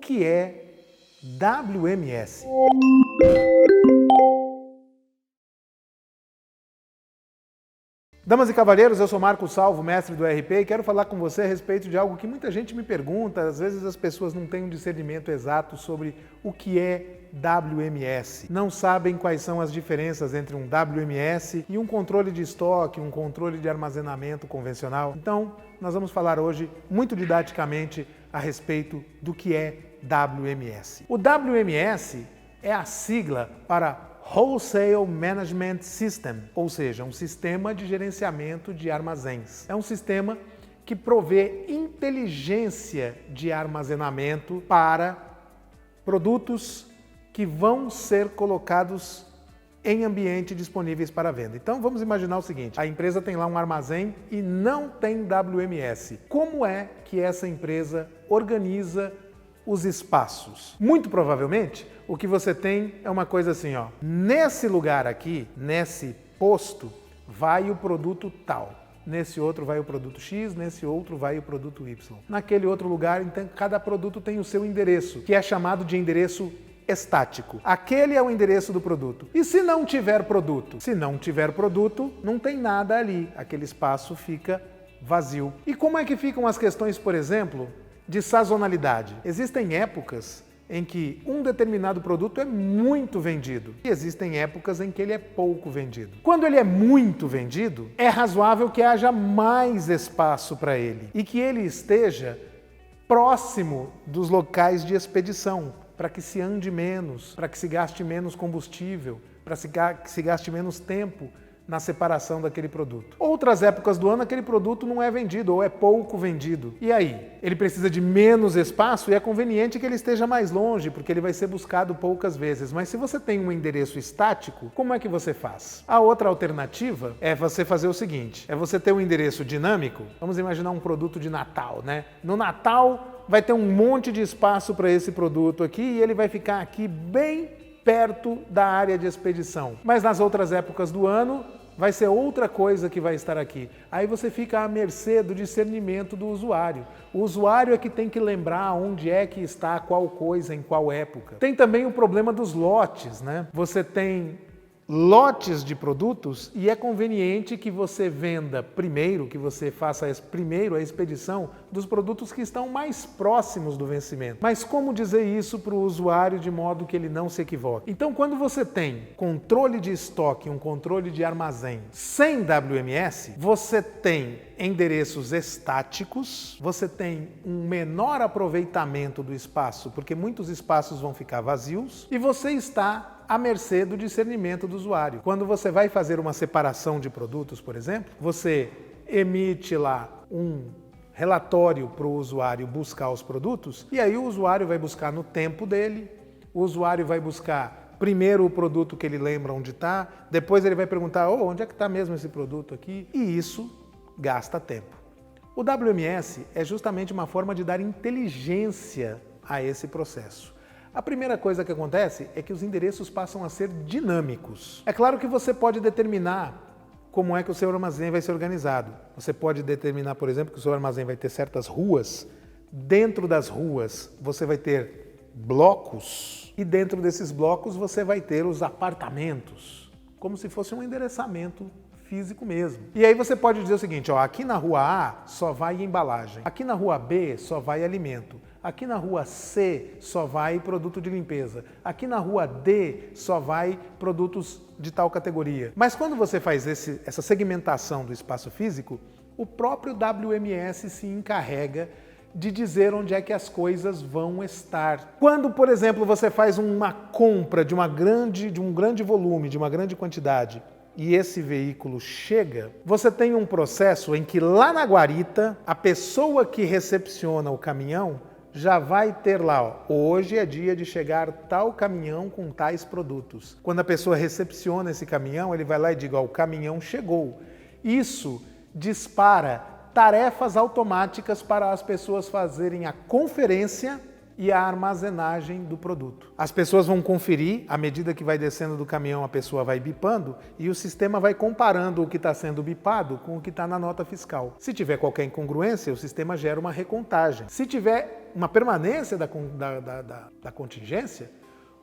que é WMS? Damas e cavalheiros, eu sou Marcos Salvo, mestre do RP, e quero falar com você a respeito de algo que muita gente me pergunta. Às vezes as pessoas não têm um discernimento exato sobre o que é WMS. Não sabem quais são as diferenças entre um WMS e um controle de estoque, um controle de armazenamento convencional. Então, nós vamos falar hoje, muito didaticamente, a respeito do que é WMS. O WMS é a sigla para Wholesale Management System, ou seja, um sistema de gerenciamento de armazéns. É um sistema que provê inteligência de armazenamento para produtos que vão ser colocados em ambiente disponíveis para venda. Então vamos imaginar o seguinte, a empresa tem lá um armazém e não tem WMS. Como é que essa empresa organiza os espaços? Muito provavelmente, o que você tem é uma coisa assim, ó. Nesse lugar aqui, nesse posto, vai o produto tal. Nesse outro vai o produto X, nesse outro vai o produto Y. Naquele outro lugar, então, cada produto tem o seu endereço, que é chamado de endereço estático. Aquele é o endereço do produto. E se não tiver produto? Se não tiver produto, não tem nada ali. Aquele espaço fica vazio. E como é que ficam as questões, por exemplo, de sazonalidade? Existem épocas em que um determinado produto é muito vendido e existem épocas em que ele é pouco vendido. Quando ele é muito vendido, é razoável que haja mais espaço para ele e que ele esteja próximo dos locais de expedição, para que se ande menos, para que se gaste menos combustível, para que se gaste menos tempo na separação daquele produto. Outras épocas do ano, aquele produto não é vendido ou é pouco vendido. E aí? Ele precisa de menos espaço e é conveniente que ele esteja mais longe, porque ele vai ser buscado poucas vezes. Mas se você tem um endereço estático, como é que você faz? A outra alternativa é você fazer o seguinte, é você ter um endereço dinâmico. Vamos imaginar um produto de Natal, né? No Natal vai ter um monte de espaço para esse produto aqui e ele vai ficar aqui bem perto da área de expedição. Mas nas outras épocas do ano, vai ser outra coisa que vai estar aqui. Aí você fica à mercê do discernimento do usuário. O usuário é que tem que lembrar onde é que está qual coisa em qual época. Tem também o problema dos lotes, né? Você tem lotes de produtos e é conveniente que você venda primeiro, que você faça primeiro a expedição dos produtos que estão mais próximos do vencimento. Mas como dizer isso para o usuário de modo que ele não se equivoque? Então, quando você tem controle de estoque, um controle de armazém sem WMS, você tem endereços estáticos, você tem um menor aproveitamento do espaço, porque muitos espaços vão ficar vazios, e você está à mercê do discernimento do usuário. Quando você vai fazer uma separação de produtos, por exemplo, você emite lá um relatório para o usuário buscar os produtos, e aí o usuário vai buscar no tempo dele, o usuário vai buscar primeiro o produto que ele lembra onde está, depois ele vai perguntar, onde é que está mesmo esse produto aqui? E isso gasta tempo. O WMS é justamente uma forma de dar inteligência a esse processo. A primeira coisa que acontece é que os endereços passam a ser dinâmicos. É claro que você pode determinar como é que o seu armazém vai ser organizado. Você pode determinar, por exemplo, que o seu armazém vai ter certas ruas. Dentro das ruas você vai ter blocos e dentro desses blocos você vai ter os apartamentos, como se fosse um endereçamento físico mesmo. E aí você pode dizer o seguinte, aqui na rua A só vai embalagem, aqui na rua B só vai alimento, aqui na rua C só vai produto de limpeza, aqui na rua D só vai produtos de tal categoria. Mas quando você faz essa segmentação do espaço físico, o próprio WMS se encarrega de dizer onde é que as coisas vão estar. Quando, por exemplo, você faz uma compra de um grande volume, de uma grande quantidade, e esse veículo chega, você tem um processo em que lá na guarita, a pessoa que recepciona o caminhão já vai ter lá, hoje é dia de chegar tal caminhão com tais produtos. Quando a pessoa recepciona esse caminhão, ele vai lá e diz, o caminhão chegou. Isso dispara tarefas automáticas para as pessoas fazerem a conferência e a armazenagem do produto. As pessoas vão conferir, à medida que vai descendo do caminhão, a pessoa vai bipando e o sistema vai comparando o que está sendo bipado com o que está na nota fiscal. Se tiver qualquer incongruência, o sistema gera uma recontagem. Se tiver uma permanência da contingência,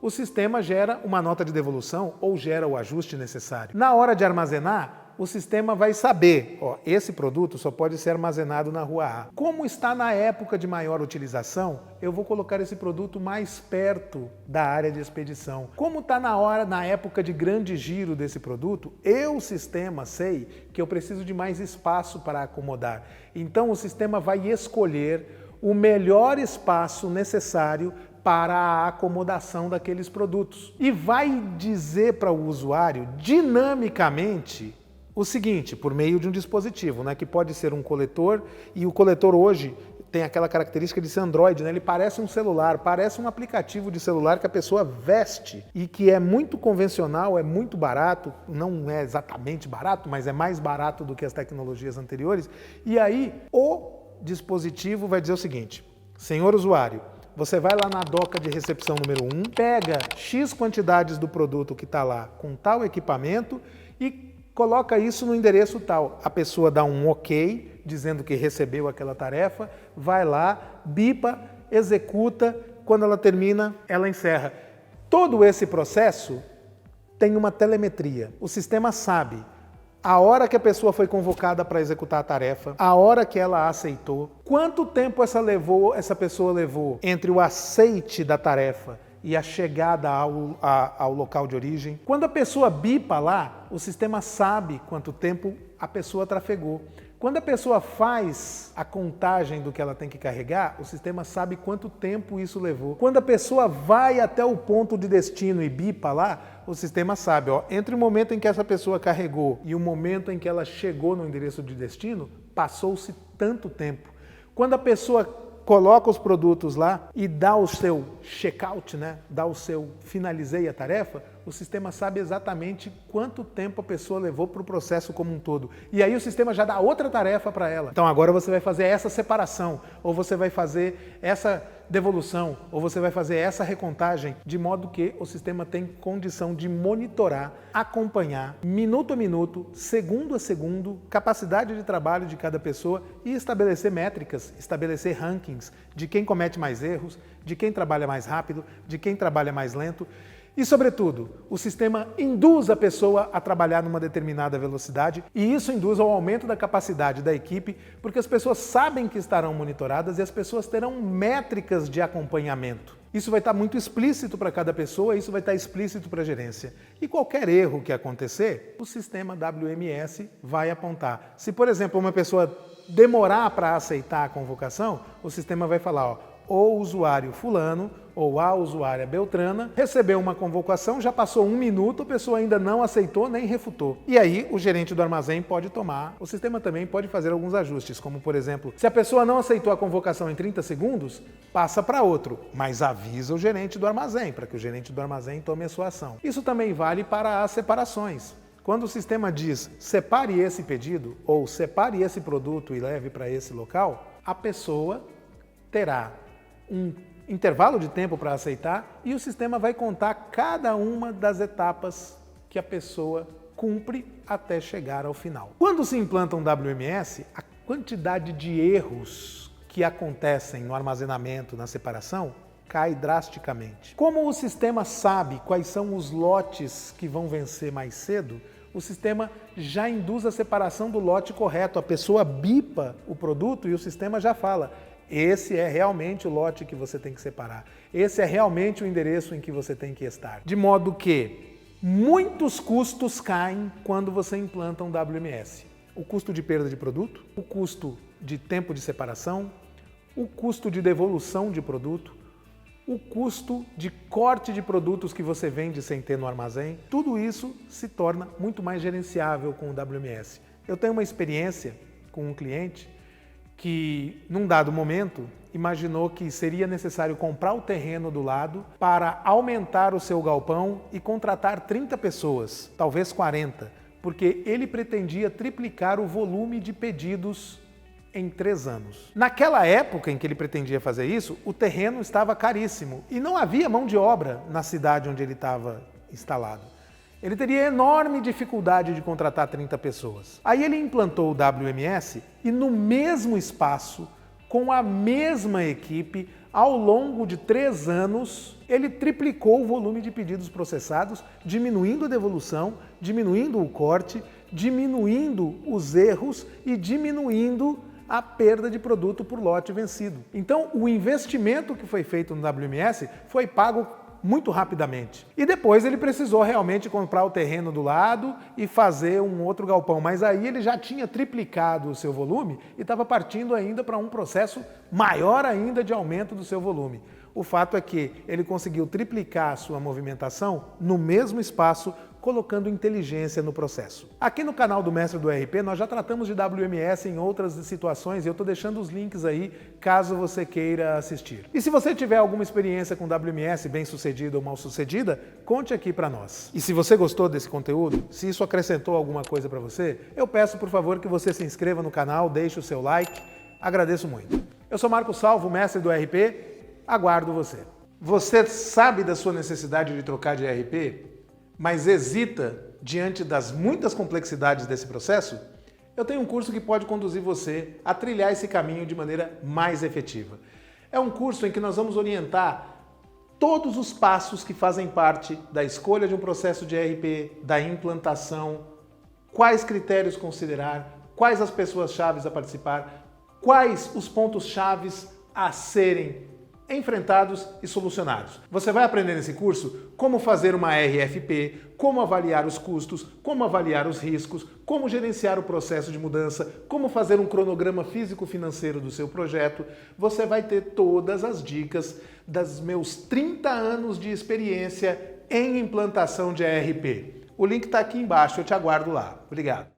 o sistema gera uma nota de devolução ou gera o ajuste necessário. Na hora de armazenar, o sistema vai saber, esse produto só pode ser armazenado na rua A. Como está na época de maior utilização, eu vou colocar esse produto mais perto da área de expedição. Como está na época de grande giro desse produto, eu, sistema, sei que eu preciso de mais espaço para acomodar. Então o sistema vai escolher o melhor espaço necessário para a acomodação daqueles produtos. E vai dizer para o usuário, dinamicamente, o seguinte, por meio de um dispositivo, né, que pode ser um coletor, e o coletor hoje tem aquela característica de ser Android, né, ele parece um celular, parece um aplicativo de celular que a pessoa veste e que é muito convencional, é muito barato, não é exatamente barato, mas é mais barato do que as tecnologias anteriores. E aí o dispositivo vai dizer o seguinte, senhor usuário, você vai lá na doca de recepção número 1, pega X quantidades do produto que está lá com tal equipamento e coloca isso no endereço tal. A pessoa dá um OK, dizendo que recebeu aquela tarefa, vai lá, bipa, executa, quando ela termina, ela encerra. Todo esse processo tem uma telemetria. O sistema sabe a hora que a pessoa foi convocada para executar a tarefa, a hora que ela aceitou, quanto tempo essa pessoa levou entre o aceite da tarefa e a chegada ao local de origem. Quando a pessoa bipa lá, o sistema sabe quanto tempo a pessoa trafegou. Quando a pessoa faz a contagem do que ela tem que carregar, o sistema sabe quanto tempo isso levou. Quando a pessoa vai até o ponto de destino e bipa lá, o sistema sabe, entre o momento em que essa pessoa carregou e o momento em que ela chegou no endereço de destino, passou-se tanto tempo. Quando a pessoa coloca os produtos lá e dá o seu checkout, né? Dá o seu finalizei a tarefa, o sistema sabe exatamente quanto tempo a pessoa levou para o processo como um todo. E aí o sistema já dá outra tarefa para ela. Então agora você vai fazer essa separação, ou você vai fazer essa devolução, ou você vai fazer essa recontagem, de modo que o sistema tem condição de monitorar, acompanhar, minuto a minuto, segundo a segundo, capacidade de trabalho de cada pessoa e estabelecer métricas, estabelecer rankings de quem comete mais erros, de quem trabalha mais rápido, de quem trabalha mais lento. E, sobretudo, o sistema induz a pessoa a trabalhar numa determinada velocidade e isso induz ao aumento da capacidade da equipe, porque as pessoas sabem que estarão monitoradas e as pessoas terão métricas de acompanhamento. Isso vai estar muito explícito para cada pessoa, isso vai estar explícito para a gerência. E qualquer erro que acontecer, o sistema WMS vai apontar. Se, por exemplo, uma pessoa demorar para aceitar a convocação, o sistema vai falar, o usuário fulano ou a usuária Beltrana recebeu uma convocação, já passou 1 minuto, a pessoa ainda não aceitou nem refutou. E aí o gerente do armazém pode tomar, o sistema também pode fazer alguns ajustes, como por exemplo, se a pessoa não aceitou a convocação em 30 segundos, passa para outro, mas avisa o gerente do armazém, para que o gerente do armazém tome a sua ação. Isso também vale para as separações. Quando o sistema diz separe esse pedido ou separe esse produto e leve para esse local, a pessoa terá um intervalo de tempo para aceitar e o sistema vai contar cada uma das etapas que a pessoa cumpre até chegar ao final. Quando se implanta um WMS, a quantidade de erros que acontecem no armazenamento, na separação, cai drasticamente. Como o sistema sabe quais são os lotes que vão vencer mais cedo, o sistema já induz a separação do lote correto. A pessoa bipa o produto e o sistema já fala: esse é realmente o lote que você tem que separar. Esse é realmente o endereço em que você tem que estar. De modo que muitos custos caem quando você implanta um WMS. O custo de perda de produto, o custo de tempo de separação, o custo de devolução de produto, o custo de corte de produtos que você vende sem ter no armazém. Tudo isso se torna muito mais gerenciável com o WMS. Eu tenho uma experiência com um cliente que, num dado momento, imaginou que seria necessário comprar o terreno do lado para aumentar o seu galpão e contratar 30 pessoas, talvez 40, porque ele pretendia triplicar o volume de pedidos em 3 anos. Naquela época em que ele pretendia fazer isso, o terreno estava caríssimo e não havia mão de obra na cidade onde ele estava instalado. Ele teria enorme dificuldade de contratar 30 pessoas. Aí ele implantou o WMS e no mesmo espaço, com a mesma equipe, ao longo de 3 anos, ele triplicou o volume de pedidos processados, diminuindo a devolução, diminuindo o corte, diminuindo os erros e diminuindo a perda de produto por lote vencido. Então, o investimento que foi feito no WMS foi pago muito rapidamente. E depois ele precisou realmente comprar o terreno do lado e fazer um outro galpão. Mas aí ele já tinha triplicado o seu volume e estava partindo ainda para um processo maior ainda de aumento do seu volume. O fato é que ele conseguiu triplicar a sua movimentação no mesmo espaço, colocando inteligência no processo. Aqui no canal do Mestre do ERP nós já tratamos de WMS em outras situações e eu estou deixando os links aí caso você queira assistir. E se você tiver alguma experiência com WMS bem sucedida ou mal sucedida, conte aqui para nós. E se você gostou desse conteúdo, se isso acrescentou alguma coisa para você, eu peço por favor que você se inscreva no canal, deixe o seu like, agradeço muito. Eu sou Marco Salvo, Mestre do ERP, aguardo você. Você sabe da sua necessidade de trocar de ERP? Mas hesita diante das muitas complexidades desse processo? Eu tenho um curso que pode conduzir você a trilhar esse caminho de maneira mais efetiva. É um curso em que nós vamos orientar todos os passos que fazem parte da escolha de um processo de ERP, da implantação, quais critérios considerar, quais as pessoas-chave a participar, quais os pontos-chave a serem enfrentados e solucionados. Você vai aprender nesse curso como fazer uma RFP, como avaliar os custos, como avaliar os riscos, como gerenciar o processo de mudança, como fazer um cronograma físico-financeiro do seu projeto. Você vai ter todas as dicas dos meus 30 anos de experiência em implantação de ERP. O link está aqui embaixo, eu te aguardo lá. Obrigado.